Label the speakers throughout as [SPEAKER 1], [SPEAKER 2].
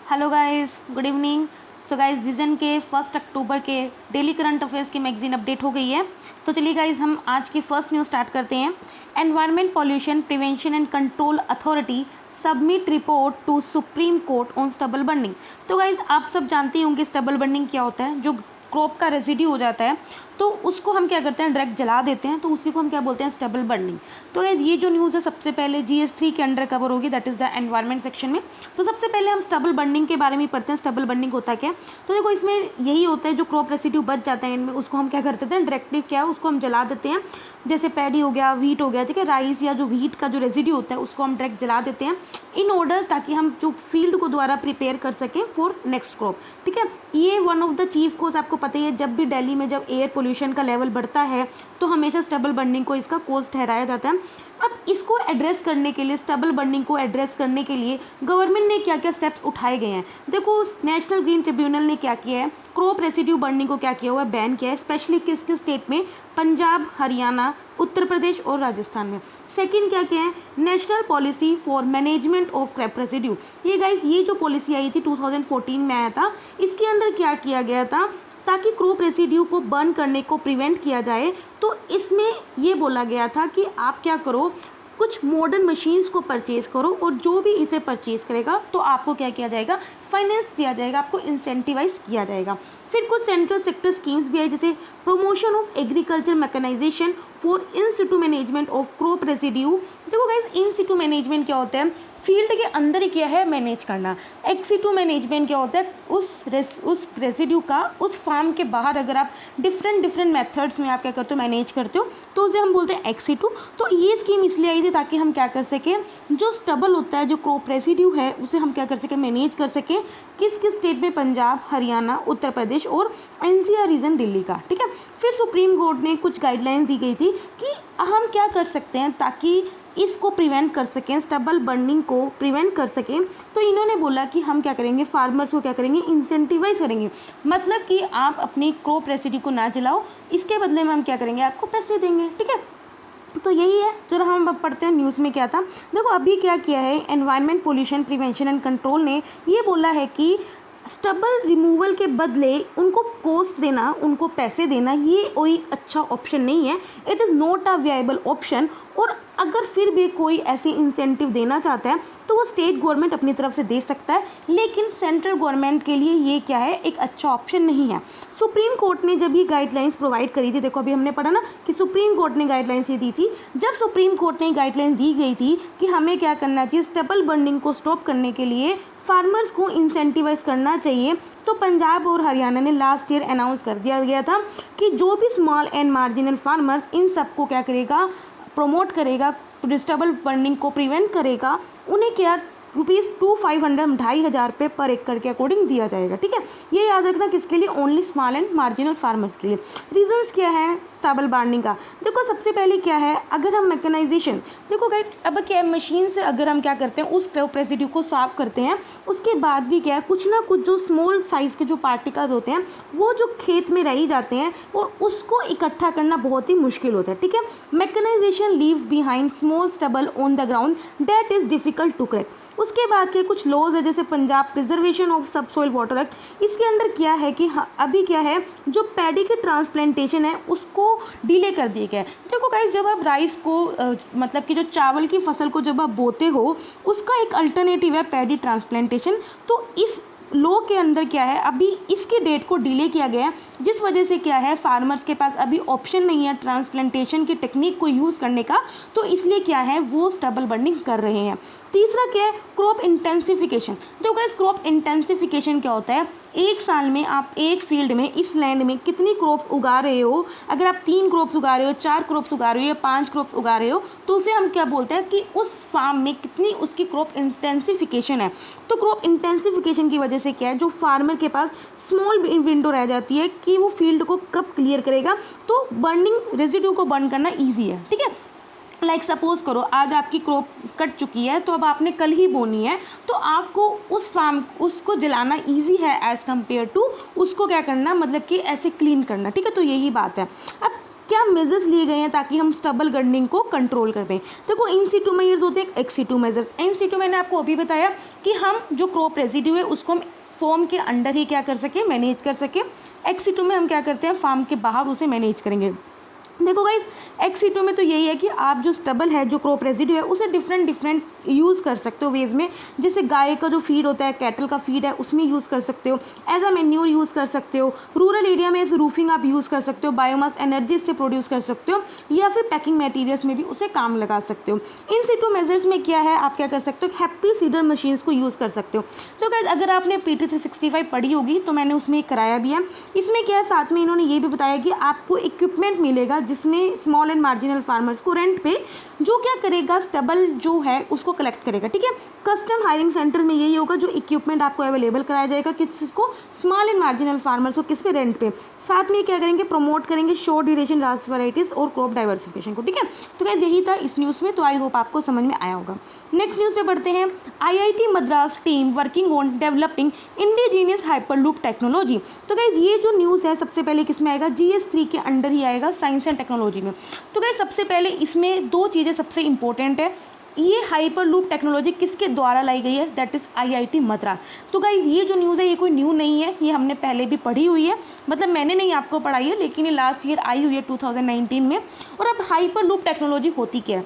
[SPEAKER 1] Hello guys, good evening. So guys, vision के 1 अक्टूबर के daily current affairs की magazine update हो गई है। तो चलिए गाइस, हम आज की फर्स्ट न्यूज़ स्टार्ट करते हैं। Environment pollution prevention and control authority submit report to Supreme Court on stubble burning. तो गाइस, आप सब जानते होंगे स्टबल बर्निंग क्या होता है। जो क्रॉप का रेसिड्यू हो जाता है तो उसको हम क्या करते हैं, डायरेक्ट जला देते हैं, तो उसी को हम क्या बोलते हैं, स्टबल बर्निंग। तो ये जो न्यूज़ है सबसे पहले GS3 के अंडर कवर होगी, that is the environment section में। तो सबसे पहले हम स्टबल बर्निंग के बारे में पढ़ते हैं। स्टबल बर्निंग होता क्या है? तो देखो, इसमें यही होता है, जो क्रॉप रेसिड्यू बच जाता है इनमें, उसको हम क्या करते हैं, डायरेक्टली क्या है, उसको हम जला देते हैं। जैसे पैडी हो गया, व्हीट हो गया, ठीक है, राइस या जो व्हीट का जो रेसिड्यू होता है उसको हम डायरेक्ट जला देते हैं इन ऑर्डर, ताकि हम जो फील्ड को द्वारा प्रिपेयर कर सकें फॉर नेक्स्ट क्रॉप। ठीक है, ये वन ऑफ द चीफ कोज, आपको पता ही है, जब भी दिल्ली में जब एयर पोल्यूशन का लेवल बढ़ता है तो हमेशा स्टबल बर्निंग को इसका कोज ठहराया जाता है। अब इसको एड्रेस करने के लिए, स्टबल बर्निंग को एड्रेस करने के लिए गवर्नमेंट ने क्या क्या स्टेप्स उठाए गए हैं। देखो, नेशनल ग्रीन ट्रिब्यूनल ने क्या किया है, क्रॉप रेसिड्यू बर्निंग को क्या किया हुआ है, बैन किया है, स्पेशली किस किस स्टेट में, पंजाब, हरियाणा, उत्तर प्रदेश और राजस्थान में। सेकंड क्या किया है, national policy for management of crop residue. ये गाइस, ये जो पॉलिसी आई थी 2014 में आया था, इसके अंडर क्या किया गया था, ताकि क्रॉप रेसिड्यू को बर्न करने को प्रिवेंट किया जाए। तो इसमें ये बोला गया था कि आप क्या करो, कुछ मॉडर्न मशीन्स को परचेज़ करो, और जो भी इसे परचेज़ करेगा तो आपको क्या किया जाएगा, फाइनेंस दिया जाएगा, आपको इंसेंटिवाइज किया जाएगा। फिर कुछ सेंट्रल सेक्टर स्कीम्स भी आई, जैसे promotion of agriculture mechanization for in situ management of crop residue. देखो गाइस, इन सिटू मैनेजमेंट क्या होता है, फील्ड के अंदर ही क्या है, मैनेज करना। एक्स सिटू मैनेजमेंट क्या होता है, उस रेसिड्यू का उस फार्म के बाहर अगर आप डिफरेंट मेथड्स में आप क्या करते हो, मैनेज करते हो, तो उसे हम बोलते हैं एक्स सिटू। तो ये स्कीम इसलिए आई थी ताकि हम क्या कर सकें, जो स्टबल होता है, जो क्रॉप रेसिड्यू है, उसे हम क्या कर सकें, मैनेज कर सकें। किस किस स्टेट में, पंजाब, हरियाणा, उत्तर प्रदेश और NCR रीजन दिल्ली का। ठीक है, फिर सुप्रीम कोर्ट ने कुछ गाइडलाइंस दी गई थी कि हम क्या कर सकते हैं ताकि इसको प्रिवेंट कर सकें, स्टबल बर्निंग को प्रिवेंट कर सकें। तो इन्होंने बोला कि हम क्या करेंगे, फार्मर्स को क्या करेंगे, इंसेंटिवाइज करेंगे। मतलब कि आप अपनी क्रॉप रेसिड्यू को ना जलाओ, इसके बदले में हम क्या करेंगे, आपको पैसे देंगे। ठीक है, तो यही है। चलो हम अब पढ़ते हैं न्यूज़ में क्या था। देखो, अभी क्या किया है, environment pollution prevention and control ने ये बोला है कि स्टबल रिमूवल के बदले उनको कॉस्ट देना, उनको पैसे देना, ये कोई अच्छा ऑप्शन नहीं है। It is not a viable option. और अगर फिर भी कोई ऐसे इंसेंटिव देना चाहता है तो वो स्टेट गवर्नमेंट अपनी तरफ से दे सकता है, लेकिन सेंट्रल गवर्नमेंट के लिए ये क्या है, एक अच्छा ऑप्शन नहीं है। सुप्रीम कोर्ट ने जब ये गाइडलाइंस प्रोवाइड करी थी, देखो अभी हमने पढ़ा ना कि सुप्रीम कोर्ट ने गाइडलाइंस ये दी थी। जब सुप्रीम कोर्ट ने गाइडलाइंस दी गई थी कि हमें क्या करना चाहिए, स्टबल बर्निंग को स्टॉप करने के लिए फार्मर्स को इंसेंटिवाइज करना चाहिए, तो पंजाब और हरियाणा ने लास्ट ईयर अनाउंस कर दिया गया था कि जो भी स्मॉल एंड मार्जिनल फार्मर्स, इन सबको क्या करेगा, प्रमोट करेगा, स्टबल बर्निंग को प्रिवेंट करेगा, उन्हें क्या ₹2500 ₹2500 पर एकड़ के अकॉर्डिंग दिया जाएगा। ठीक है, ये याद रखना, किसके लिए, only small and marginal farmers के लिए। रीजंस क्या है स्टबल बर्निंग का, देखो सबसे पहले क्या है, अगर हम मैकेनाइजेशन, देखो गाइस, अब क्या है, मशीन से अगर हम क्या करते हैं, उस क्रॉप रेसिड्यू को साफ करते हैं, उसके बाद भी क्या है, कुछ ना कुछ जो स्मॉल साइज़ के जो पार्टिकल्स होते हैं वो जो खेत में रह जाते हैं, और उसको इकट्ठा करना बहुत ही मुश्किल होता है। ठीक है, mechanization leaves behind small stubble on the ground that is difficult to crack. उसके बाद के कुछ लॉज है, जैसे Punjab preservation of sub soil water act. इसके अंडर क्या है कि अभी क्या है, जो पैडी के ट्रांसप्लांटेशन है उसको डिले कर दिया गया है। देखो गाइस, जब आप राइस को मतलब कि जो चावल की फसल को जब आप बोते हो, उसका एक अल्टरनेटिव है पैडी ट्रांसप्लांटेशन। तो इस लॉ के अंदर क्या है, अभी इसके डेट को डिले किया गया है, जिस वजह से क्या है, फार्मर्स के पास अभी ऑप्शन नहीं है ट्रांसप्लांटेशन की टेक्निक को यूज़ करने का, तो इसलिए क्या है, वो स्टबल बर्निंग कर रहे हैं। तीसरा क्या है, क्रॉप इंटेंसिफिकेशन। देखो गाइस, क्रॉप इंटेंसिफिकेशन क्या होता है, एक साल में आप एक फील्ड में, इस लैंड में कितनी क्रॉप्स उगा रहे हो, अगर आप 3 क्रॉप्स उगा रहे हो, 4 क्रॉप्स उगा रहे हो या 5 क्रॉप्स उगा रहे हो, तो उसे हम क्या बोलते हैं कि उस फार्म में कितनी उसकी क्रॉप इंटेंसिफिकेशन है। तो क्रॉप इंटेंसिफिकेशन की वजह से क्या है, जो फार्मर के पास स्मॉल विंडो रह जाती है कि वो फील्ड को कब क्लियर करेगा, तो बर्निंग रेसिड्यू को बर्न करना ईजी है। ठीक है, लाइक सपोज करो, आज आपकी क्रॉप कट चुकी है, तो अब आपने कल ही बोनी है, तो आपको उस फार्म उसको जलाना इजी है एज़ कम्पेयर टू उसको क्या करना, मतलब कि ऐसे क्लीन करना। ठीक है, तो यही बात है। अब क्या मेजर्स लिए गए हैं ताकि हम स्टबल गार्डनिंग को कंट्रोल कर दें। देखो इन सीटू मेजर्स होते हैं, ex situ measures. In situ मैंने आपको अभी बताया कि हम जो क्रॉप रेजिड्यू है उसको हम फॉर्म के अंडर ही क्या कर सके, मैनेज कर सके। एक्स सीटू में हम क्या करते हैं, फार्म के बाहर उसे मैनेज करेंगे। देखो गाइस एक्स सीटू में तो यही है कि आप जो स्टबल है, जो क्रॉप रेजिड्यू है, उसे डिफरेंट यूज़ कर सकते हो वेज में। जैसे गाय का जो फीड होता है, कैटल का फीड है, उसमें यूज़ कर सकते हो, एज अ मेन्यूर यूज़ कर सकते हो। रूरल एरिया में एज रूफिंग आप यूज़ कर सकते हो, बायोमास एनर्जी से प्रोड्यूस कर सकते हो, या फिर पैकिंग मटेरियल्स में भी उसे काम लगा सकते हो। इन सीटू मेजर्स में क्या है, आप क्या कर सकते हो, हैप्पी सीडर मशीन्स को यूज़ कर सकते हो। तो गाइस अगर आपने PT 365 पढ़ी होगी तो मैंने उसमें कराया भी है। इसमें क्या है, साथ में इन्होंने ये भी बताया कि आपको इक्विपमेंट मिलेगा जिसमें स्मॉल एंड मार्जिनल फार्मर्स को रेंट पे जो क्या करेगा, स्टबल जो है उसको कलेक्ट करेगा। ठीक है, कस्टम हायरिंग सेंटर में यही होगा, जो इक्विपमेंट आपको अवेलेबल कराया जाएगा किसको, स्मॉल एंड मार्जिनल फार्मर्स को, किस पे, रेंट पे। साथ में क्या करेंगे, प्रमोट करेंगे शॉर्ट ड्यूरेशन रास वैराइटीज और क्रॉप डाइवर्सिफिकेशन को। ठीक है, तो गाइस यही था इस न्यूज़ में, तो आई होप आपको समझ में आया होगा। नेक्स्ट न्यूज़ पे बढ़ते हैं। IIT Madras team working on developing indigenous hyperloop technology. तो गाइस ये जो न्यूज़ है सबसे पहले किस में आएगा, GS3 के अंडर ही आएगा, साइंस एंड टेक्नोलॉजी में। तो गाइस सबसे पहले इसमें दो चीज़ें सबसे इंपॉर्टेंट है। ये हाइपरलूप टेक्नोलॉजी किसके द्वारा लाई गई है, दैट इज़ IIT मद्रास। तो गाइस ये जो न्यूज़ है ये कोई न्यू नहीं है, ये हमने पहले भी पढ़ी हुई है, मतलब मैंने नहीं आपको पढ़ाई है, लेकिन ये लास्ट ईयर आई हुई है 2019 में। और अब हाइपरलूप टेक्नोलॉजी होती क्या है,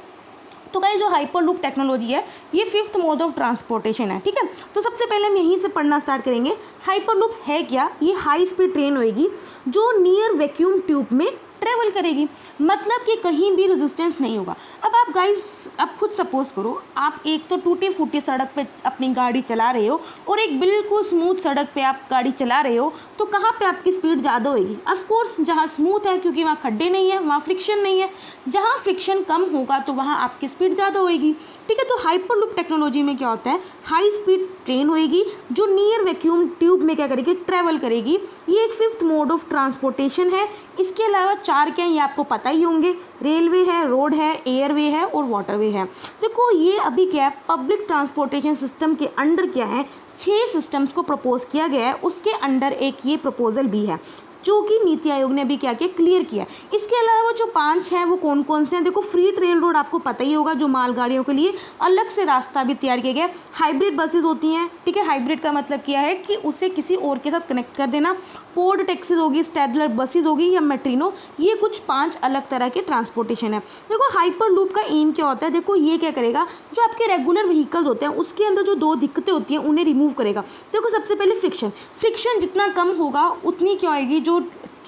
[SPEAKER 1] तो गाइस जो हाइपरलूप टेक्नोलॉजी है ये 5th मोड ऑफ ट्रांसपोर्टेशन है। ठीक है, तो सबसे पहले हम यहीं से पढ़ना स्टार्ट करेंगे। हाइपरलूप है क्या, ये हाई स्पीड ट्रेन होएगी जो नियर वैक्यूम ट्यूब में ट्रेवल करेगी, मतलब कि कहीं भी रेजिस्टेंस नहीं होगा। अब आप गाइस अब खुद सपोज करो, आप एक तो टूटी फूटी सड़क पे अपनी गाड़ी चला रहे हो और एक बिल्कुल स्मूथ सड़क पे आप गाड़ी चला रहे हो, तो कहाँ पे आपकी स्पीड ज़्यादा होगी, ऑफकोर्स जहाँ स्मूथ है, क्योंकि वहाँ खड्डे नहीं है, वहाँ फ्रिक्शन नहीं है। जहाँ फ्रिक्शन कम होगा तो वहाँ आपकी स्पीड ज़्यादा होएगी। ठीक है, तो हाइपरलूप टेक्नोलॉजी में क्या होता है, हाई स्पीड ट्रेन होएगी जो नियर वैक्यूम ट्यूब में क्या करेगी, ट्रेवल करेगी। ये एक 5th मोड ऑफ ट्रांसपोर्टेशन है। इसके अलावा 4 क्या है ये आपको पता ही होंगे, रेलवे है, रोड है, एयरवे है और वाटरवे है। देखो ये अभी क्या है, पब्लिक ट्रांसपोर्टेशन सिस्टम के अंडर क्या है, 6 सिस्टम्स को प्रपोज किया गया है। उसके अंडर एक ये प्रपोजल भी है जो कि नीति आयोग ने भी क्या किया, क्लियर किया। इसके अलावा जो 5 हैं वो कौन कौन से हैं, देखो फ्रीट रेल रोड आपको पता ही होगा, जो मालगाड़ियों के लिए अलग से रास्ता भी तैयार किया गया। हाइब्रिड बसेस होती हैं। ठीक है, हाइब्रिड का मतलब क्या है कि उसे किसी और के साथ कनेक्ट कर देना। पोर्ट टैक्सीज होगी, स्टैडलर बसेस होगी या मेट्रिनो, ये कुछ 5 अलग तरह के ट्रांसपोर्टेशन है। देखो हाइपरलूप का एम क्या होता है, देखो ये क्या करेगा, जो आपके रेगुलर व्हीकल्स होते हैं उसके अंदर जो 2 दिक्कतें होती हैं उन्हें रिमूव करेगा। देखो सबसे पहले फ्रिक्शन जितना कम होगा उतनी क्या होगी, जो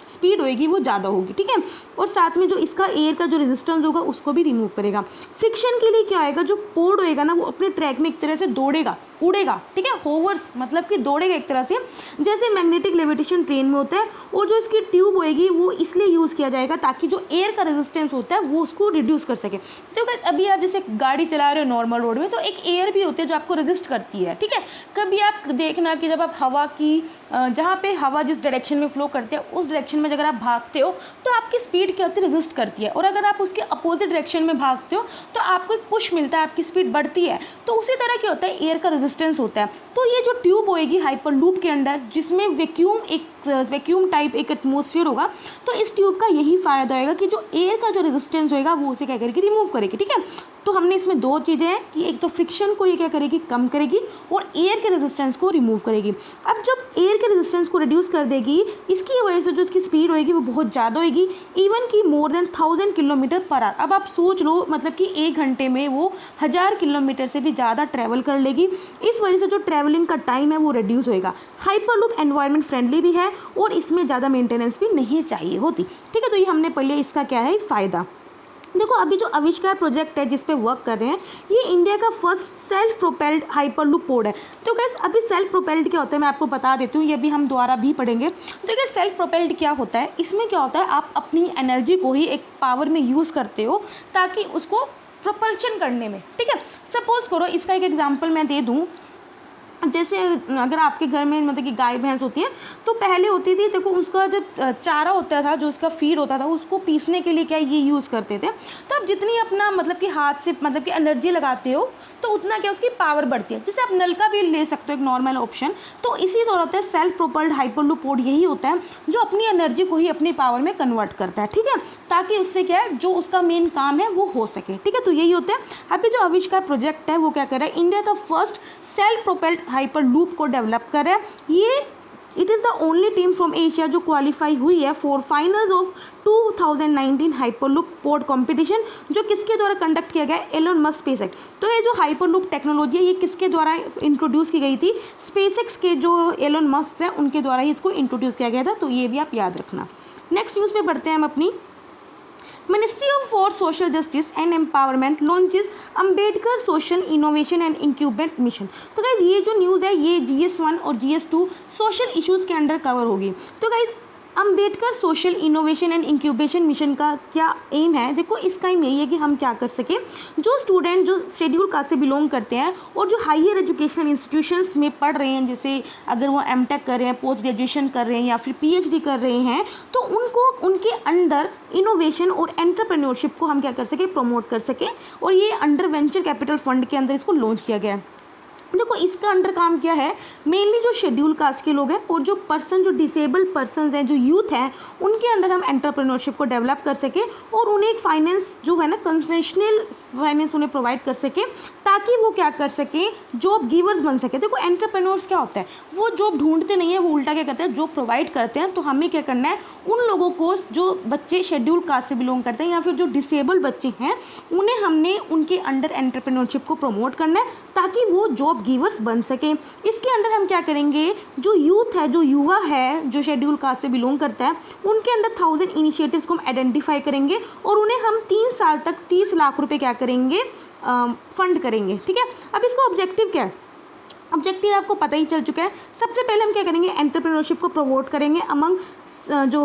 [SPEAKER 1] स्पीड होएगी वो ज़्यादा होगी। ठीक है, और साथ में जो इसका एयर का जो रेजिस्टेंस होगा उसको भी रिमूव करेगा। फ्रिक्शन के लिए क्या होएगा, जो पोर्ट होएगा ना वो अपने ट्रैक में एक तरह से दौड़ेगा, उड़ेगा। ठीक है, होवर्स मतलब कि दौड़ेगा एक तरह से, जैसे मैग्नेटिक लेविटेशन ट्रेन में होता है। और जो इसकी ट्यूब होएगी वो इसलिए यूज़ किया जाएगा ताकि जो एयर का रेजिस्टेंस होता है वो उसको रिड्यूस कर सके। तो अभी आप जैसे गाड़ी चला रहे हो नॉर्मल रोड में, तो एक एयर भी होती है जो आपको रेजिस्ट करती है। ठीक है, कभी आप देखना कि जब आप हवा की जहाँ पे हवा जिस डायरेक्शन में फ्लो करती है उस डायरेक्शन में अगर आप भागते हो तो आपकी स्पीड क्या होती है, रेजिस्ट करती है। और अगर आप उसके अपोजिट डायरेक्शन में भागते हो तो आपको एक पुश मिलता है, आपकी स्पीड बढ़ती है। तो उसी तरह क्या होता है, एयर का रेजिस्टेंस होता है। तो ये जो ट्यूब होएगी हाइपरलूप के अंदर, जिसमें वैक्यूम टाइप एक एटमॉस्फेयर होगा, तो इस ट्यूब का यही फायदा होएगा कि जो एयर का जो रेजिस्टेंस होएगा वो उसे क्या करेगी, रिमूव करेगी। ठीक है, तो हमने इसमें 2 चीज़ें हैं कि एक तो फ्रिक्शन को ये क्या करेगी, कम करेगी, और एयर के रेजिस्टेंस को रिमूव करेगी। अब जब एयर के रेजिस्टेंस को रिड्यूस कर देगी, इसकी वजह से जो इसकी स्पीड होएगी वो बहुत ज़्यादा होएगी, इवन कि more than 1000 kilometre per hour. अब आप सोच लो, मतलब कि 1 घंटे में वो 1000 किलोमीटर से भी ज़्यादा ट्रैवल कर लेगी। इस वजह से जो ट्रैवलिंग का टाइम है वो रिड्यूस होएगा। हाइपरलूप एनवायरनमेंट फ्रेंडली भी है और इसमें ज़्यादा मेंटेनेंस भी नहीं चाहिए होती। ठीक है, तो ये हमने पहले इसका क्या है फ़ायदा। देखो अभी जो आविष्कार प्रोजेक्ट है जिस पे वर्क कर रहे हैं, ये इंडिया का फर्स्ट सेल्फ प्रोपेल्ड हाइपरलूप पोड है। तो गाइस अभी सेल्फ प्रोपेल्ड क्या होता है मैं आपको बता देती हूँ, ये भी हम दोबारा भी पढ़ेंगे। तो गाइस सेल्फ प्रोपेल्ड क्या होता है, इसमें क्या होता है, आप अपनी एनर्जी को ही एक पावर में यूज़ करते हो ताकि उसको प्रोपल्शन करने में। ठीक है, सपोज करो इसका एक एग्जाम्पल मैं दे दूँ, जैसे अगर आपके घर में मतलब कि गाय भैंस होती है तो पहले होती थी, देखो उसका जब चारा होता था, जो उसका फीड होता था, उसको पीसने के लिए क्या ये यूज़ करते थे। तो आप जितनी अपना मतलब कि हाथ से मतलब कि एनर्जी लगाते हो तो उतना क्या उसकी पावर बढ़ती है। जैसे आप नल का भी ले सकते हो, एक नॉर्मल ऑप्शन। तो इसी तरह होता है सेल्फ प्रोपल्ड हाइपरलूप पोड, यही होता है जो अपनी एनर्जी को ही अपनी पावर में कन्वर्ट करता है, ठीक है, ताकि उससे क्या है जो उसका मेन काम है वो हो सके, ठीक है। तो यही होता है। अभी जो आविष्कार प्रोजेक्ट है वो क्या कर रहा है, इंडिया का first self propelled hyper loop को डेवलप कर रहा है। ये it is the only team from Asia जो क्वालिफाई हुई है for finals of 2019 hyperloop pod competition, जो किसके द्वारा कंडक्ट किया गया है, एलोन मस्क स्पेसएक्स। तो ये जो हाइपरलूप टेक्नोलॉजी है ये किसके द्वारा इंट्रोड्यूस की गई थी, स्पेसएक्स के जो एलोन मस्क है उनके द्वारा ही इसको इंट्रोड्यूस किया गया था। तो ये भी आप याद रखना। नेक्स्ट न्यूज़ पे बढ़ते हैं हम अपनी। Ministry of for Social Justice and Empowerment launches Ambedkar social innovation and incubate mission. तो गाइज ये जो न्यूज़ है ये GS1 और GS2 सोशल इश्यूज़ के अंडर कवर होगी। तो guys Ambedkar social innovation and incubation mission का क्या एम है, देखो इसका एम यही है कि हम क्या कर सकें, जो स्टूडेंट जो शेड्यूल कास्ट से बिलोंग करते हैं और जो हायर एजुकेशनल इंस्टीट्यूशंस में पढ़ रहे हैं, जैसे अगर वो एमटेक कर रहे हैं, पोस्ट ग्रेजुएशन कर रहे हैं या फिर PhD कर रहे हैं, तो उनको उनके अंडर इनोवेशन और एंटरप्रेन्योरशिप को हम क्या कर सकें, प्रमोट कर सकें। और ये अंडर वेंचर कैपिटल फंड के अंदर इसको लॉन्च किया गया है। देखो इसका अंडर काम क्या है, मेनली जो शेड्यूल कास्ट के लोग हैं और जो पर्सन जो डिसेबल्ड पर्सन हैं, जो यूथ हैं, उनके अंदर हम एंटरप्रेन्योरशिप को डेवलप कर सकें और उन्हें एक फाइनेंस जो है ना कंसेशनल फाइनेंस उन्हें प्रोवाइड कर सके, ताकि वो क्या कर सकें, जॉब गिवर्स बन सके। देखो एंटरप्रेन्योर्स क्या होता है, वो जॉब ढूंढते नहीं है, वो उल्टा क्या करते हैं, जॉब प्रोवाइड करते हैं। तो हमें क्या करना है, उन लोगों को जो बच्चे शेड्यूल कास्ट से बिलोंग करते हैं या फिर जो डिसेबल्ड बच्चे हैं, उन्हें हमने उनके अंडर एंटरप्रेन्योरशिप को प्रमोट करना है ताकि वो जॉब गिवर्स बन सकें। इसके अंडर हम क्या करेंगे, जो यूथ है, जो युवा है, जो शेड्यूल कास्ट से बिलोंग करता है, उनके अंडर 1000 इनिशिएटिव्स को हम आइडेंटिफाई करेंगे और उन्हें हम 3 साल तक 30 लाख रुपए क्या करेंगे, फंड करेंगे, ठीक है। अब इसका ऑब्जेक्टिव क्या है, ऑब्जेक्टिव आपको पता ही चल चुका है। सबसे पहले हम क्या करेंगे, एंटरप्रेन्योरशिप को प्रमोट करेंगे अमंग जो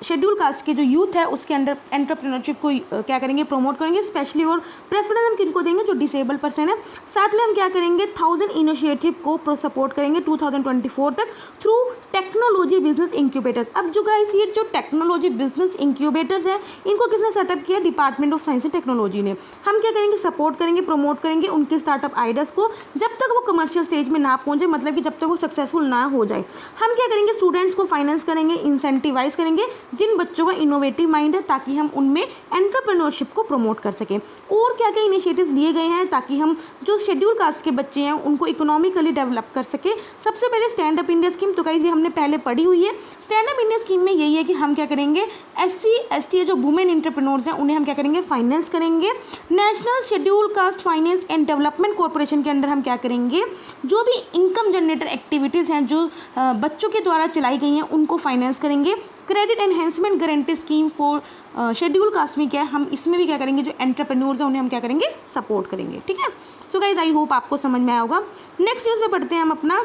[SPEAKER 1] शेड्यूल कास्ट के जो यूथ है उसके अंडर एंटरप्रेन्योरशिप को क्या करेंगे, प्रमोट करेंगे स्पेशली। और प्रेफरेंस हम किनको देंगे, जो डिसेबल पर्सन है। साथ में हम क्या करेंगे, 1000 इनिशिएटिव को सपोर्ट करेंगे 2024 तक थ्रू टेक्नोलॉजी बिजनेस इंक्यूबेटर्स। अब जो गाइस ये जो टेक्नोलॉजी बिजनेस इंक्यूबेटर्स हैं, इनको किसने सेटअप किया, department of science and technology ने। हम क्या करेंगे, सपोर्ट करेंगे, प्रमोट करेंगे उनके स्टार्टअप आइडियाज़ को जब तक वो कमर्शियल स्टेज में ना पहुंचे, मतलब कि जब तक वो सक्सेसफुल ना हो जाए। हम क्या करेंगे, स्टूडेंट्स को फाइनेंस करेंगे, इंसेंटिवाइज करेंगे जिन बच्चों का इनोवेटिव माइंड है, ताकि हम उनमें एंटरप्रेन्योरशिप को प्रमोट कर सकें। और क्या क्या इनिशिएटिव लिए गए हैं ताकि हम जो शेड्यूल कास्ट के बच्चे हैं उनको इकोनॉमिकली डेवलप कर सके। सबसे पहले स्टैंड अप इंडिया स्कीम, तो गाइस ये हमने पहले पढ़ी हुई है। स्टैंड अप इंडिया स्कीम में यही है कि हम क्या करेंगे, SC ST जो वुमेन एंटरप्रेन्योर्स हैं उन्हें हम क्या करेंगे, फाइनेंस करेंगे। National schedule caste finance and development corporation के अंडर हम क्या करेंगे, जो भी इनकम जनरेटर एक्टिविटीज़ हैं जो बच्चों के द्वारा चलाई गई हैं उनको फाइनेंस करेंगे। Credit enhancement guarantee scheme for schedule caste में क्या है, हम इसमें भी क्या करेंगे, जो एंटरप्रेन्योर्स हैं उन्हें हम क्या करेंगे, सपोर्ट करेंगे, ठीक है। सो गाइस आई होप आपको समझ में आया होगा। नेक्स्ट न्यूज़ में पढ़ते हैं हम अपना,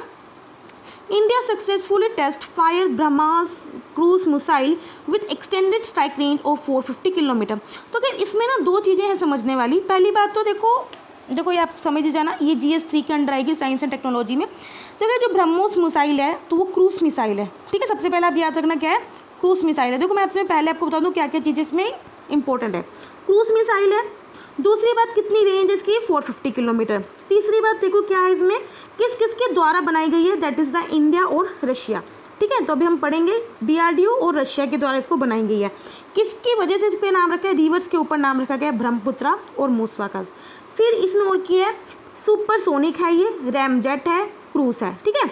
[SPEAKER 1] India successfully test fire BrahMos cruise missile with extended strike range of 450 kilometre. तो क्या इसमें ना दो चीज़ें हैं समझने वाली। पहली बात तो देखो ये आप समझ जाना, ये GS3 के अंडर आएगी साइंस एंड टेक्नोलॉजी में। तो क्या जो ब्रह्मोस मिसाइल है तो वो क्रूज मिसाइल है, ठीक है। सबसे पहले आप याद रखना क्या है, क्रूज मिसाइल है। देखो मैं आपसे पहले आपको बता दूं क्या क्या चीज़ें इसमें इंपॉर्टेंट है। क्रूज मिसाइल है, दूसरी बात कितनी रेंज इसकी, 450 किलोमीटर। तीसरी बात देखो क्या है इसमें, किस किस के द्वारा बनाई गई है, दैट इज़ द इंडिया और रशिया, ठीक है। तो अभी हम पढ़ेंगे DRDO और रशिया के द्वारा इसको बनाई गई है। किसकी वजह से इस पर नाम रखा है, रिवर्स के ऊपर नाम रखा गया है, ब्रह्मपुत्रा और मूसवाकाज। फिर इसमें और क्या है, सुपरसोनिक है, ये रैमजेट है, क्रूज है, ठीक है।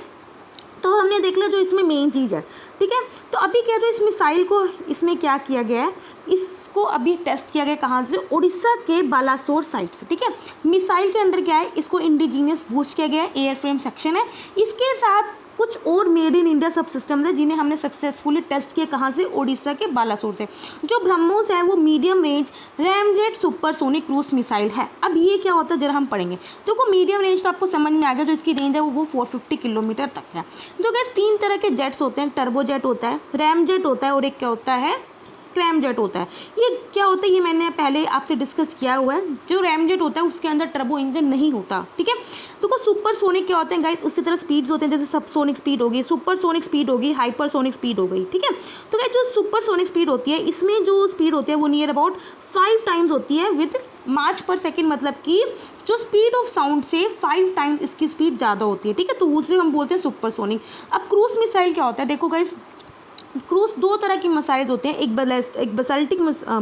[SPEAKER 1] तो हमने देख लिया जो इसमें मेन चीज़ है, ठीक है। तो अभी क्या, जो इस मिसाइल को इसमें क्या किया गया है, इसको अभी टेस्ट किया गया कहाँ से, उड़ीसा के बालासोर साइट से, ठीक है। मिसाइल के अंदर क्या है, इसको इंडिजीनियस बूस्ट किया गया है, एयरफ्रेम सेक्शन है। इसके साथ कुछ और मेड इन इंडिया सब सिस्टम्स है जिन्हें हमने सक्सेसफुली टेस्ट किया कहाँ से, उड़ीसा के बालासोर से। जो ब्रह्मोस है वो medium range ramjet supersonic cruise missile है। अब ये क्या होता है जरा हम पढ़ेंगे। देखो मीडियम रेंज तो आपको समझ में आ गया, जो इसकी रेंज है वो 450 किलोमीटर तक है। तो गैस 3 तरह के जेट्स होते हैं, टर्बो जेट होता है, रैमजेट होता है और एक क्या होता है, स्क्रैमजेट होता है। ये क्या होता है, ये मैंने पहले आपसे डिस्कस किया हुआ है। जो रैमजेट होता है उसके अंदर टर्बो इंजन नहीं होता, ठीक है। तो सुपरसोनिक क्या होते हैं गाइस, उसी तरह स्पीड्स होते हैं, जैसे सबसोनिक स्पीड होगी, सुपरसोनिक स्पीड होगी, हाइपरसोनिक स्पीड हो गई, ठीक है। तो गाइस जो सुपरसोनिक स्पीड होती है, इसमें जो स्पीड होती है वो नियर अबाउट 5 टाइम्स होती है विद मार्च पर सेकेंड, मतलब कि जो स्पीड ऑफ साउंड से 5 टाइम्स इसकी स्पीड ज़्यादा होती है, ठीक है। तो उसे हम बोलते हैं सुपरसोनिक। अब क्रूज मिसाइल क्या होता है, देखो गाइस, क्रूज दो तरह की मिसाइल होते हैं, एक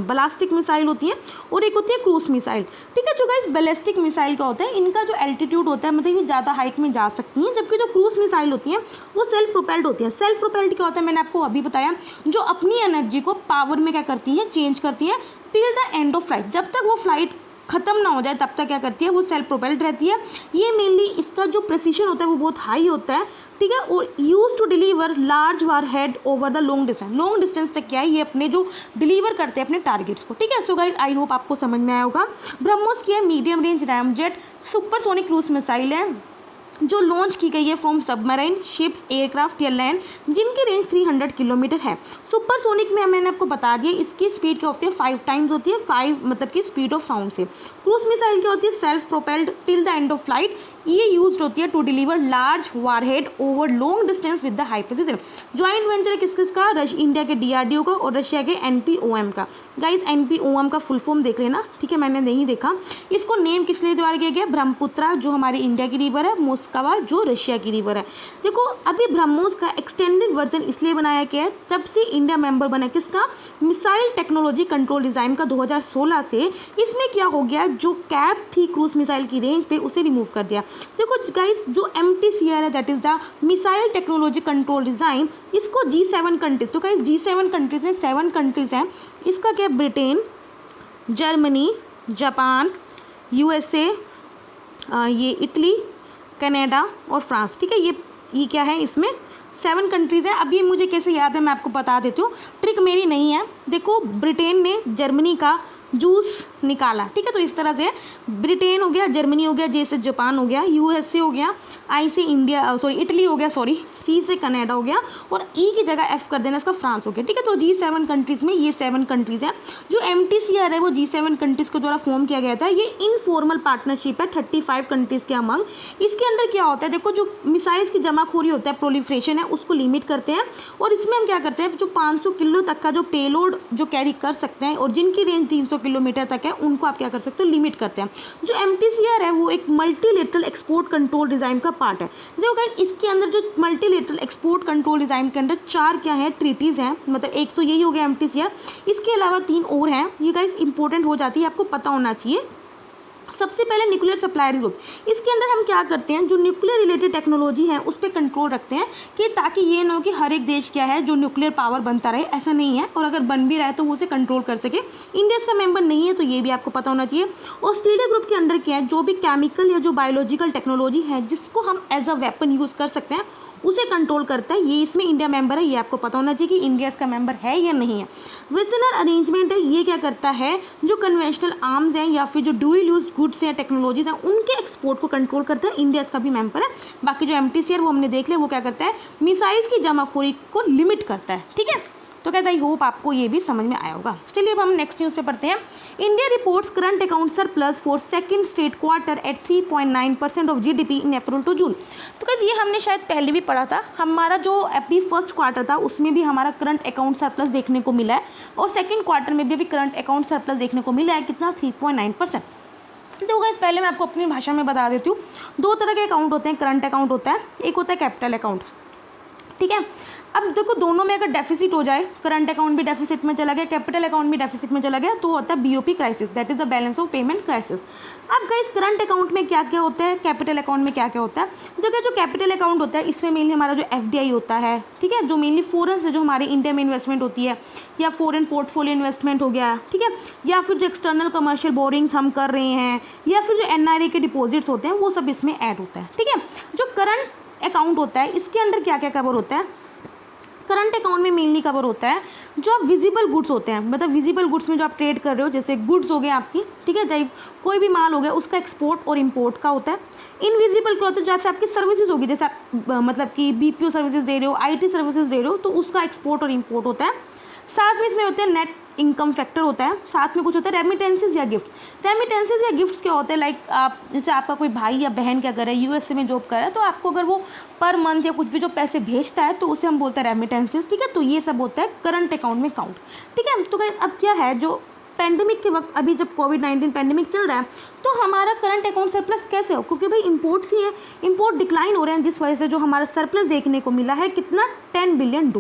[SPEAKER 1] बलास्टिक मिसाइल होती है और एक होती है क्रूज मिसाइल, ठीक है। जो गाइस बैलिस्टिक मिसाइल का होता है, इनका जो एल्टीट्यूड होता है, मतलब ये ज़्यादा हाइट में जा सकती हैं, जबकि जो क्रूज मिसाइल होती हैं वो सेल्फ प्रोपेल्ड होती है। सेल्फ प्रोपेल्ड क्या होता है, मैंने आपको अभी बताया, जो अपनी एनर्जी को पावर में क्या करती हैं, चेंज करती हैं till the end of flight, जब तक वो फ्लाइट खत्म ना हो जाए तब तक क्या करती है, वो सेल्फ प्रोपेल्ड रहती है। ये मेनली इसका जो प्रिसीशन होता है वो बहुत हाई होता है, ठीक है, और use to deliver large war head over the long distance तक क्या है, ये अपने जो डिलीवर करते हैं अपने टारगेट्स को, ठीक है। सो गाइस आई होप आपको समझ में आया होगा। ब्रह्मोस की है medium range ramjet supersonic cruise missile है, जो लॉन्च की गई है फ्रॉम सबमरीन शिप्स, एयरक्राफ्ट या लैंड, जिनकी रेंज 300 किलोमीटर है। सुपरसोनिक में मैंने आपको बता दिया, इसकी स्पीड क्या होती है, 5 टाइम्स होती है, 5 मतलब कि स्पीड ऑफ साउंड से। क्रूज मिसाइल क्या होती है, self propelled till the end of flight, ये यूज होती है to deliver large warhead over long distance with the high precision. Joint venture है किस किसका, इंडिया के DRDO का और रशिया के NPOM का। गाइस NPOM का फुल फॉर्म देख लेना, ठीक है, मैंने नहीं देखा। इसको नेम किस लिए द्वारा किया गया, ब्रह्मपुत्रा जो हमारी इंडिया की रिवर है, मोस्कवा जो रशिया की रिवर है। देखो अभी ब्रह्मोस का एक्सटेंडेड वर्जन इसलिए बनाया गया है, तब से इंडिया मेंबर बना किसका, मिसाइल टेक्नोलॉजी कंट्रोल डिजाइन का 2016 से। इसमें क्या हो गया, जो कैप थी क्रूज मिसाइल की रेंज पे उसे रिमूव कर दिया। देखो गाइस जो MTCR है, that is the missile technology control design, इसको G7 कंट्रीज, तो गाइस G7 कंट्रीज में 7 कंट्रीज हैं। इसका क्या, ब्रिटेन, जर्मनी, जापान, USA, ये इटली, कनाडा और फ्रांस, ठीक है। ये क्या है, इसमें 7 कंट्रीज़ हैं। अब ये मुझे कैसे याद है मैं आपको बता देती हूँ, ट्रिक मेरी नहीं है। देखो ब्रिटेन ने जर्मनी का जूस निकाला, ठीक है, तो इस तरह से ब्रिटेन हो गया, जर्मनी हो गया, J से जापान हो गया, USA हो गया, I से इंडिया, इटली हो गया, C से कनाडा हो गया, और E की जगह F कर देना, इसका फ्रांस हो गया, ठीक है। तो G7 कंट्रीज़ में ये 7 कंट्रीज़ हैं। जो MTCR है वो G7 कंट्रीज़ के द्वारा फॉर्म किया गया था। ये इनफॉर्मल पार्टनरशिप है 35 कंट्रीज़ के अमंग। इसके अंदर क्या होता है, देखो जो मिसाइल्स की जमाखोरी होता है, प्रोलिफ्रेशन है, उसको लिमिट करते हैं, और इसमें हम क्या करते हैं, जो 500 किलो तक का जो पेलोड जो कैरी कर सकते हैं और जिनकी रेंज 300 किलोमीटर तक है, उनको आप क्या कर सकते हो, लिमिट करते हैं। जो MTCR है वो एक मल्टीलेटरल एक्सपोर्ट कंट्रोल डिज़ाइन का पार्ट है। देखो गाइस इसके अंदर जो मल्टीलेटरल एक्सपोर्ट कंट्रोल डिज़ाइन के अंदर 4 क्या है, ट्रीटीज़ हैं, मतलब एक तो यही हो गया MTCR, इसके अलावा 3 और हैं। ये गाइस इंपॉर्टेंट हो जाती है, आपको पता होना चाहिए। सबसे पहले न्यूक्लियर सप्लायर ग्रुप, इसके अंदर हम क्या करते हैं, जो न्यूक्लियर रिलेटेड टेक्नोलॉजी है उस पर कंट्रोल रखते हैं, कि ताकि ये ना हो कि हर एक देश क्या है जो न्यूक्लियर पावर बनता रहे, ऐसा नहीं है, और अगर बन भी रहा है तो वो उसे कंट्रोल कर सके। इंडिया इसका मेंबर नहीं है, तो ये भी आपको पता होना चाहिए। ऑस्ट्रेलिया ग्रुप के अंदर क्या है, जो भी केमिकल या जो बायोलॉजिकल टेक्नोलॉजी है जिसको हम एज अ वेपन यूज़ कर सकते हैं, उसे कंट्रोल करता है। ये इसमें इंडिया मेंबर है, ये आपको पता होना चाहिए कि इंडिया इसका मेंबर है या नहीं है। विजनर अरेंजमेंट है, ये क्या करता है, जो कन्वेंशनल आर्म्स हैं या फिर जो ड्यूल यूज गुड्स या टेक्नोलॉजीज हैं उनके एक्सपोर्ट को कंट्रोल करता है। इंडिया इसका भी मेंबर है। बाकी जो MTCR वो हमने देख लिया, वो क्या करता है, मिसाइल्स की जमाखोरी को लिमिट करता है, ठीक है। तो कहता आई होप आपको ये भी समझ में आया होगा। चलिए अब हम नेक्स्ट न्यूज़ पे पढ़ते हैं। India reports current account surplus for second state quarter at 3.9% of GDP in April to June. तो कहते ये हमने शायद पहले भी पढ़ा था। हमारा जो अभी फर्स्ट क्वार्टर था उसमें भी हमारा करंट अकाउंट सरप्लस देखने को मिला है, और सेकेंड क्वार्टर में भी अभी करंट अकाउंट सरप्लस देखने को मिला है, कितना, 3.9%। तो गाइस पहले मैं आपको अपनी भाषा में बता देती हूँ। 2 तरह के अकाउंट होते हैं, करंट अकाउंट होता है, एक होता है कैपिटल अकाउंट, ठीक है। अब देखो दोनों में अगर डेफिसिट हो जाए, करंट अकाउंट भी डेफिसिट में चला गया, कैपिटल अकाउंट भी डेफिसिट में चला गया, तो होता है BOP crisis, that is the balance of payment crisis. अब गाइस करंट अकाउंट में क्या क्या होता है, कैपिटल अकाउंट में क्या क्या होता है। देखो जो कैपिटल अकाउंट होता है इसमें मेनली हमारा जो FDI होता है, ठीक है, जो मेनली फॉरेन से जो हमारे इंडिया में इन्वेस्टमेंट होती है, या फॉरेन पोर्टफोलियो इन्वेस्टमेंट हो गया, ठीक है, या फिर जो एक्सटर्नल कमर्शियल बोरिंग्स हम कर रहे हैं, या फिर जो NRA के डिपॉजिट्स होते हैं, वो सब इसमें ऐड होता है, ठीक है। जो करंट अकाउंट होता है इसके अंदर क्या क्या कवर होता है, करंट अकाउंट में मेनली कवर होता है जो आप विजिबल गुड्स होते हैं, मतलब विजिबल गुड्स में जो आप ट्रेड कर रहे हो, जैसे गुड्स हो गए आपकी, ठीक है, चाहे कोई भी माल हो गया, उसका एक्सपोर्ट और इंपोर्ट का होता है। इनविजिबल क्या होता है, जैसे आपकी सर्विसेज होगी, जैसे आप मतलब कि BPO सर्विसेज दे रहे हो, IT सर्विसेज दे रहे हो, तो उसका एक्सपोर्ट और इंपोर्ट होता है। साथ में इसमें होते हैं नेट इनकम फैक्टर होता है, साथ में कुछ होता है रेमिटेंसेज या गिफ्ट। रेमिटेंसेज या गिफ्ट्स क्या होते हैं, लाइक आप जैसे आपका कोई भाई या बहन क्या कर रहा है, यूएसए में जॉब कर रहा है, तो आपको अगर वो पर मंथ या कुछ भी जो पैसे भेजता है तो उसे हम बोलते हैं रेमिटेंसेज, ठीक है। तो ये सब होता है करंट अकाउंट में काउंट, ठीक है। तो अब क्या है, जो पैंडेमिक के वक्त अभी जब कोविड-19 पैंडेमिक चल रहा है तो हमारा करंट अकाउंट सरप्लस कैसे हो, क्योंकि भाई इंपोर्ट्स ही है, इंपोर्ट डिक्लाइन हो रहे हैं, जिस वजह से जो हमारा सरप्लस देखने को मिला है कितना $10 बिलियन।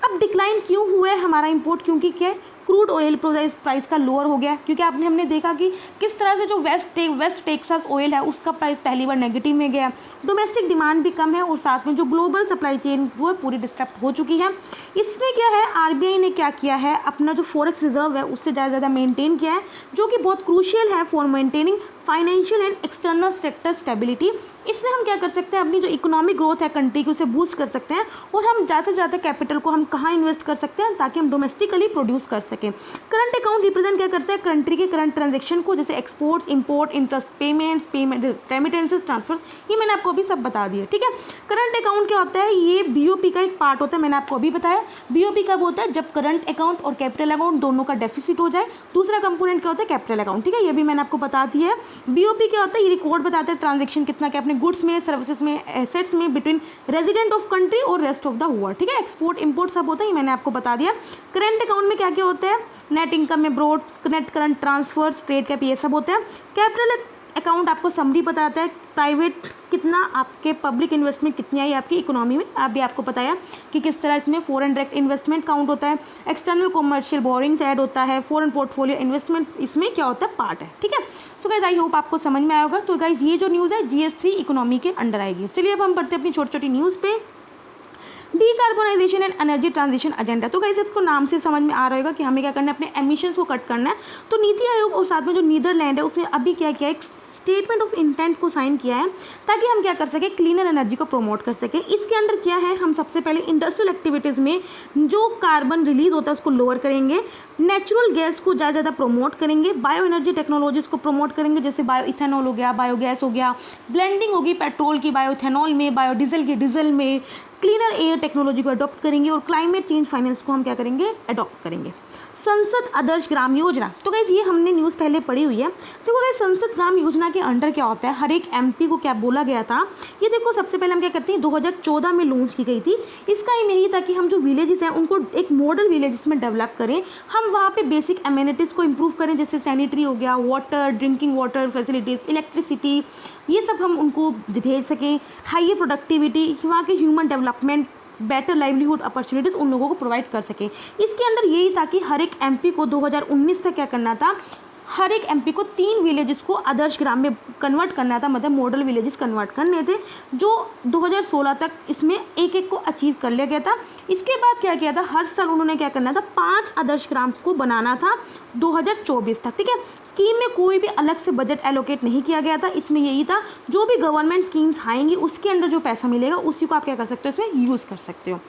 [SPEAKER 1] अब डिक्लाइन क्यों हुआ है हमारा इंपोर्ट, क्योंकि क्या क्रूड ऑयल प्राइस का लोअर हो गया, क्योंकि हमने देखा कि किस तरह से जो वेस्ट टेक्सास ऑयल है उसका प्राइस पहली बार नेगेटिव में गया, डोमेस्टिक डिमांड भी कम है और साथ में जो ग्लोबल सप्लाई चेन वो पूरी डिस्टर्ब हो चुकी है। इसमें क्या है, आरबीआई ने क्या किया है, अपना जो फॉरेक्स रिजर्व है उससे ज़्यादा मेंटेन किया है, जो कि बहुत क्रूशियल है for maintaining financial and external sector stability. इसमें हम क्या कर सकते हैं, अपनी जो इकोनॉमिक ग्रोथ है कंट्री की उसे बूस्ट कर सकते हैं, और हम ज़्यादा से ज़्यादा कैपिटल को हम कहाँ इन्वेस्ट कर सकते हैं ताकि हम डोमेस्टिकली प्रोड्यूस कर सकें। करंट अकाउंट रिप्रेजेंट क्या करता है, कंट्री के करंट ट्रांजेक्शन को, जैसे exports, import, interest payments, remittances, transfer, ये मैंने आपको अभी सब बता दिया, ठीक है। करंट अकाउंट क्या होता है, ये बीओपी का एक पार्ट होता है, मैंने आपको अभी बताया। बीओपी कब होता है, जब करंट अकाउंट और कैपिटल अकाउंट दोनों का डेफिसिट हो जाए। दूसरा कंपोनेंट क्या होता है, कैपिटल अकाउंट, ठीक है, ये भी मैंने आपको बता दिया है। बीओपी क्या होता है, ये रिकॉर्ड बताता है ट्रांजेक्शन कितना क्या अपने गुड्स में, सर्विसेज में, एसेट्स में बिटवीन रेजिडेंट ऑफ कंट्री और रेस्ट ऑफ द वर्ल्ड, ठीक है। एक्सपोर्ट इंपोर्ट सब होता है, ये मैंने आपको बता दिया। करंट अकाउंट में क्या क्या होता है, नेट इनकम में broad, net current transfers, trade cap, ये सब होते हैं। कैपिटल अकाउंट आपको समरी बताता है, प्राइवेट कितना आपके पब्लिक इन्वेस्टमेंट कितनी आई आपकी इकोनॉमी में, अभी आपको बताया कि किस तरह इसमें फॉरेन डायरेक्ट इन्वेस्टमेंट काउंट होता है, एक्सटर्नल कॉमर्शियल बोरिंग्स ऐड होता है, फॉरेन पोर्टफोलियो इन्वेस्टमेंट इसमें क्या होता है, पार्ट है, ठीक है। सो गाइस आई होप आपको समझ में आया होगा। तो गाइस ये जो न्यूज़ है GS3 इकोनॉमी के अंडर आएगी। चलिए अब हम पढ़ते हैं अपनी छोटी छोटी न्यूज़ पे। Decarbonisation and energy transition agenda, तो गाइस इसको नाम से समझ में आ रहा होगा कि हमें क्या करना है, अपने एमिशंस को कट करना है। तो नीति आयोग और साथ में जो नीदरलैंड है उसने अभी क्या किया, एक स्टेटमेंट ऑफ इंटेंट को साइन किया है ताकि हम क्या कर सकें, क्लीनर एनर्जी को प्रमोट कर सकें। इसके अंडर क्या है, हम सबसे पहले इंडस्ट्रियल एक्टिविटीज़ में जो कार्बन रिलीज होता है उसको लोअर करेंगे, नेचुरल गैस को ज़्यादा ज़्यादा प्रमोट करेंगे, बायो एनर्जी टेक्नोलॉजीज़ को प्रमोट करेंगे, जैसे बायो इथेनॉल हो गया, बायोगैस हो गया, ब्लेंडिंग होगी पेट्रोल की बायो इथेनॉल में, बायोडीजल की डीजल में, क्लीनर एयर टेक्नोलॉजी को अडॉप्ट करेंगे और क्लाइमेट चेंज फाइनेंस को हम क्या करेंगे, अडॉप्ट करेंगे। संसद आदर्श ग्राम योजना, तो गाइस ये हमने न्यूज़ पहले पढ़ी हुई है। देखो गाइस संसद ग्राम योजना के अंडर क्या होता है, हर एक एमपी को क्या बोला गया था, ये देखो सबसे पहले हम क्या करते हैं, 2014 में लॉन्च की गई थी। इसका एम यही था कि हम जो विलेजेस हैं उनको एक मॉडल विलेजेस में डेवलप करें, हम वहाँ पे बेसिक एमिनिटीज़ को इम्प्रूव करें, जैसे सैनिटरी हो गया, water, drinking water facilities, electricity, ये सब हम उनको भेज सकें, हाई प्रोडक्टिविटी, वहाँ के human development, better livelihood opportunities उन लोगों को प्रोवाइड कर सकें। इसके अंदर यही था कि हर एक एमपी को 2019 तक क्या करना था, हर एक एमपी को 3 विलेजेस को आदर्श ग्राम में कन्वर्ट करना था, मतलब मॉडल विलेजेस कन्वर्ट करने थे, जो 2016 तक इसमें एक एक को अचीव कर लिया गया था। इसके बाद क्या किया था, हर साल उन्होंने क्या करना था, 5 आदर्श ग्राम को बनाना था 2024 तक, ठीक है। स्कीम में कोई भी अलग से बजट एलोकेट नहीं किया गया था, इसमें यही था जो भी गवर्नमेंट स्कीम्स आएंगी उसके अंदर जो पैसा मिलेगा उसी को आप क्या कर सकते हो, इसमें यूज़ कर सकते हो।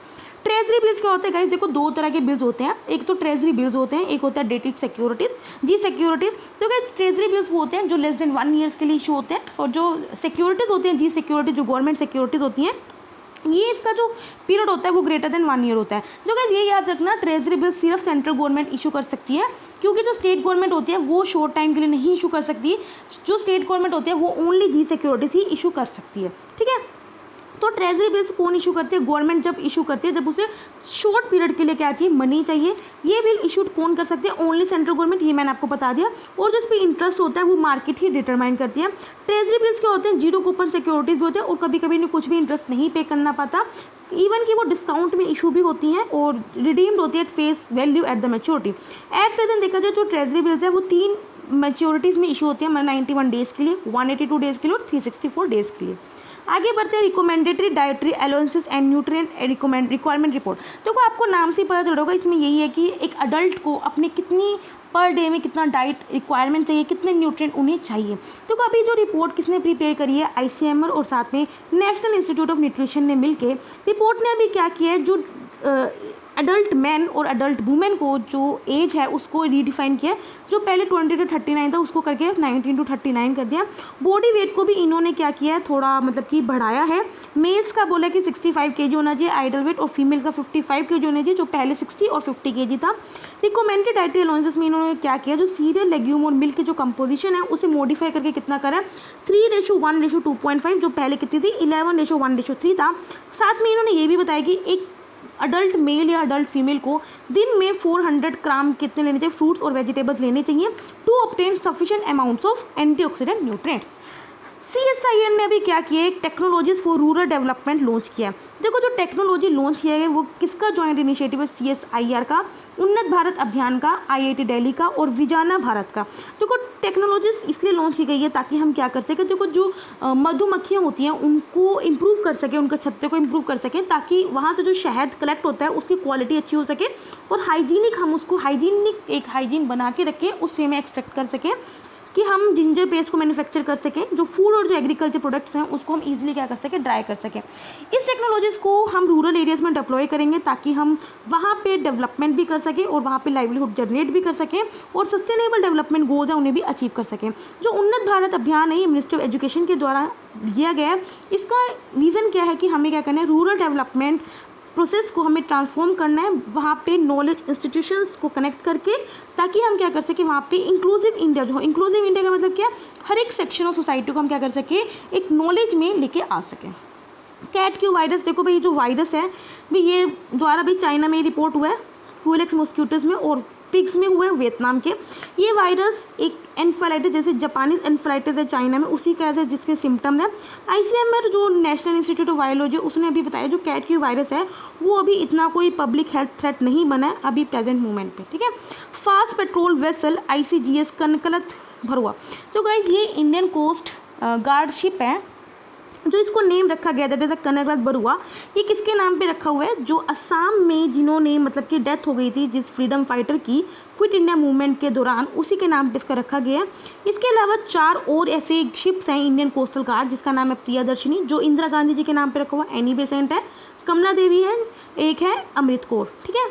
[SPEAKER 1] ट्रेजरी बिल्स क्या होते हैं गाइस, देखो 2 तरह के बिल्स होते हैं, एक तो ट्रेजरी बिल्स होते हैं, एक होता है डेटेड सिक्योरिटीज, जी सिक्योरिटीज। तो गाइस ट्रेजरी बिल्स वो होते हैं जो लेस देन 1 ईयर्स के लिए इशू होते हैं, और जो सिक्योरिटीज होते हैं, जी सिक्योरिटी जो गवर्नमेंट सिक्योरिटीज होती हैं, ये इसका जो पीरियड होता है वो ग्रेटर देन 1 ईयर होता है। जो गाइस ये याद रखना, ट्रेजरी बिल सिर्फ सेंट्रल गवर्नमेंट इशू कर सकती है, क्योंकि जो स्टेट गवर्नमेंट होती है वो शॉर्ट टाइम के लिए नहीं इशू कर सकती। जो स्टेट गवर्नमेंट होती है वो ओनली जी सिक्योरिटीज ही इशू कर सकती है, ठीक है। तो ट्रेजरी बिल्स कौन इशू करती है, गवर्नमेंट जब इशू करती है, जब उसे शॉर्ट पीरियड के लिए क्या चाहिए, मनी चाहिए। ये बिल इशूड कौन कर सकते हैं, ओनली सेंट्रल गवर्नमेंट, ये मैंने आपको बता दिया। और जो इस पर इंटरेस्ट होता है वो मार्केट ही डिटरमाइन करती है। ट्रेजरी बिल्स क्या होते हैं, 0 कूपन सिक्योरिटीज भी होते हैं, और कभी कभी इन्हें कुछ भी इंटरेस्ट नहीं पे करना पड़ता, इवन कि वो डिस्काउंट में इशू भी होती हैं और रिडीम्ड होती है at face value at the maturity. At present देखा जाए जो ट्रेजरी बिल्स है वो 3 मैच्योरिटीज़ में इशू होती है, मतलब 91 डेज़ के लिए, 182 डेज़ के लिए और 364 डेज़ के लिए। आगे बढ़ते हैं, recommendatory dietary allowances and nutrient requirement report. देखो आपको नाम से पता चल रहा होगा, इसमें यही है कि एक अडल्ट को अपने कितनी पर डे में कितना डाइट रिक्वायरमेंट चाहिए, कितने न्यूट्रिएंट उन्हें चाहिए। तो अभी जो रिपोर्ट किसने प्रिपेयर करी है, ICMR और साथ में नेशनल इंस्टीट्यूट ऑफ न्यूट्रिशन ने मिलकर रिपोर्ट ने अभी क्या किया है, जो एडल्ट मैन और एडल्ट वुमेन को जो एज है उसको रीडिफाइन किया, जो पहले 20 to 39 था उसको करके 19 to 39 कर दिया। बॉडी वेट को भी इन्होंने क्या किया है, थोड़ा मतलब कि बढ़ाया है। मेल्स का बोला कि 65 kg होना चाहिए आइडल वेट, और फीमेल का 55 kg होना चाहिए, जो पहले 60 और 50 kg था। रिकमेंडेड डाइटरी अलाउंसेस में इन्होंने क्या किया, जो सीरियल, लेग्यूम और मिल्क की जो कंपोजिशन है उसे मॉडिफाई करके कितना करा, 3:1:2.5, जो पहले कितनी थी 11:1:3 था। साथ में इन्होंने ये भी बताया कि एक अडल्ट मेल या अडल्ट फीमेल को दिन में 400 ग्राम कितने लेने चाहिए, फ्रूट्स और वेजिटेबल्स लेने चाहिए to obtain sufficient amounts of antioxidant nutrients. CSIR ने अभी क्या किया है, एक technologies for rural development launch किया है। देखो जो टेक्नोलॉजी लॉन्च किया है वो किसका जॉइंट इनिशिएटिव है, CSIR का, उन्नत भारत अभियान का, IIT दिल्ली का और विजाना भारत का। देखो टेक्नोलॉजीज इसलिए लॉन्च की गई है ताकि हम क्या कर सकें, देखो जो मधुमक्खियाँ होती हैं उनको इम्प्रूव कर सकें, उनके छत्ते को इम्प्रूव कर सकें, ताकि वहाँ से जो शहद कलेक्ट होता है उसकी क्वालिटी अच्छी हो सके और हाइजीनिक, हम उसको हाइजीनिक एक हाइजीन बना के रखें, उससे में एक्सट्रैक्ट कर सकें कि हम जिंजर पेस्ट को मैन्युफैक्चर कर सकें, जो फूड और जो एग्रीकल्चर प्रोडक्ट्स हैं उसको हम इजीली क्या कर सकें, ड्राई कर सकें। इस टेक्नोलॉजीज़ को हम रूरल एरियाज़ में डिप्लॉय करेंगे ताकि हम वहाँ पे डेवलपमेंट भी कर सकें और वहाँ पे लाइवलीहुड जनरेट भी कर सकें और सस्टेनेबल डेवलपमेंट गोल्स हैं उन्हें भी अचीव कर सकें। जो उन्नत भारत अभियान है ये मिनिस्ट्री ऑफ एजुकेशन के द्वारा दिया गया है। इसका रीज़न क्या है कि हमें क्या करना है, रूरल डेवलपमेंट प्रोसेस को हमें ट्रांसफॉर्म करना है, वहाँ पे नॉलेज इंस्टीट्यूशंस को कनेक्ट करके, ताकि हम क्या कर सकें वहाँ पे इंक्लूसिव इंडिया जो हो, इंक्लूसिव इंडिया का मतलब क्या, हर एक सेक्शन ऑफ सोसाइटी को हम क्या कर सकें, एक नॉलेज में लेके आ सकें। कैट क्यू वायरस, देखो भाई जो वायरस है भाई ये द्वारा भी चाइना में रिपोर्ट हुआ है, क्यूलेक्स मॉस्किटोज में और पिग्स में हुए वियतनाम के। ये वायरस एक एन्फेलाइटिस, जैसे जापानीज एन्फेलाइटिस है चाइना में, उसी का है जिसके सिम्टम है। ICMR जो नेशनल इंस्टीट्यूट ऑफ वायरोलॉजी उसने अभी बताया जो कैट क्यू वायरस है वो अभी इतना कोई पब्लिक हेल्थ थ्रेट नहीं बना है अभी प्रेजेंट मोमेंट पे, ठीक है। फास्ट पेट्रोल वेसल ICGS कनकलत भरुआ, तो गाइस ये इंडियन कोस्ट गार्ड शिप है जो इसको नेम रखा गया दैट इज द कनकलत बरुआ। ये किसके नाम पे रखा हुआ है, जो असम में जिन्होंने मतलब कि डेथ हो गई थी जिस फ्रीडम फाइटर की क्विट इंडिया मूवमेंट के दौरान, उसी के नाम पे इसका रखा गया है। इसके अलावा 4 और ऐसे शिप्स हैं इंडियन कोस्टल गार्ड, जिसका नाम है प्रियदर्शिनी, जो इंदिरा गांधी जी के नाम पे रखा हुआ, एनी बेसेंट है, कमला देवी है, एक है अमृत कौर, ठीक है।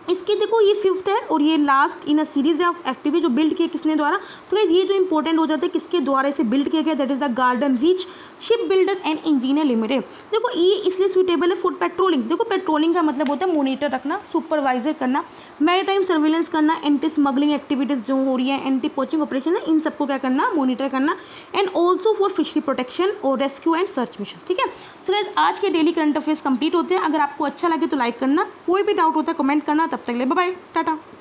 [SPEAKER 1] इसकी देखो ये 5th है और ये last in a series of FPV जो बिल्ड किए किसने द्वारा, तो ये जो इंपॉर्टेंट हो जाता है किसके द्वारा इसे बिल्ड किया गया, that is the garden reach ship builder and engineer limited. देखो ये इसलिए सूटेबल है फॉर पेट्रोलिंग। देखो पेट्रोलिंग का मतलब होता है मॉनिटर रखना, सुपरवाइजर करना, मैरीटाइम सर्विलेंस करना, एंटी स्मगलिंग एक्टिविटीज़ जो हो रही है, एंटी पोचिंग ऑपरेशन है, इन सबको क्या करना, मॉनिटर करना, and also for fishery protection और रेस्क्यू एंड सर्च मिशन, ठीक है। सो गाइस आज के डेली करंट अफेयर्स कंप्लीट होते हैं। अगर आपको अच्छा लगे तो लाइक करना, कोई भी डाउट होता है कमेंट करना। तब तक ले बाय बाय, टाटा।